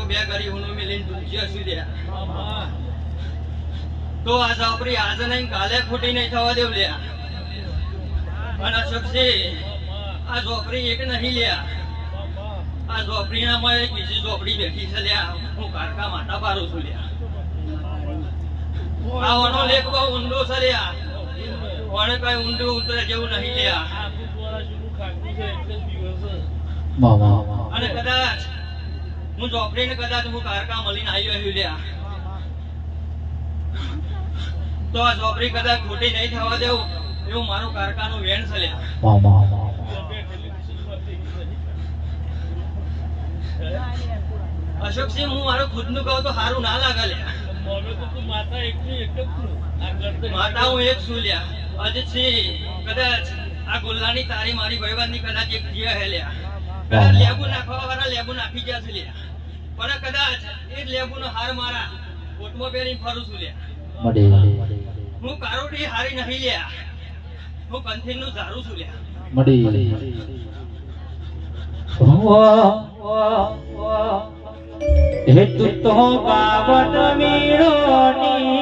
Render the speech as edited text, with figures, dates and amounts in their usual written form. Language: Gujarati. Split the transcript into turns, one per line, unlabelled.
બે કરી હું મેલીને તુલસી હસી દે તો આ ઝોપડી આજે નહીં કાલે ખોટી નહીં થવા દેવ લ્યા અને અશોકજી આ ઝોપડી એક નહીં લ્યા આ ઝોપડીનામાં એક બીજી ઝોપડી બેઠી છે લ્યા હું કારકા માતા પારું છું લ્યા આ ઓનો લેખ બહુ ઊંડો છે લ્યા ઓને કઈ ઊંડું ઉતરે જેવું નહીં લ્યા અને કદાચ હું ઝોપડીને કદાચ હું કારકા મળીને આવી રહ્યું લ્યા તો આ ઝોપડી કદાચ ખોટી નહીં થવા દેવું એવું મારું કારકાનું વેણ છે લ્યા અશોકસિંહ હું મારું ખુદનું કહું તો સારું ના લાગે લ્યા માતા હું એક છું લ્યા અજીતસિંહ કદાચ આ ગુલ્લાની તારી મારી ભાઈબંધની કદાચ એક જીવે હે લ્યા કદાચ લેબુ નાખવા વાળા લેબુ નાખી ગયા છે લ્યા પણ કદાચ એ લેબુનો હાર મારા કોટમાં પહેરીને ફરું છું લ્યા હું કારોડી હારી નહીં લ્યા હું કંથીનું ઝારું છું લ્યા
હે તું તો બાવન વીરોની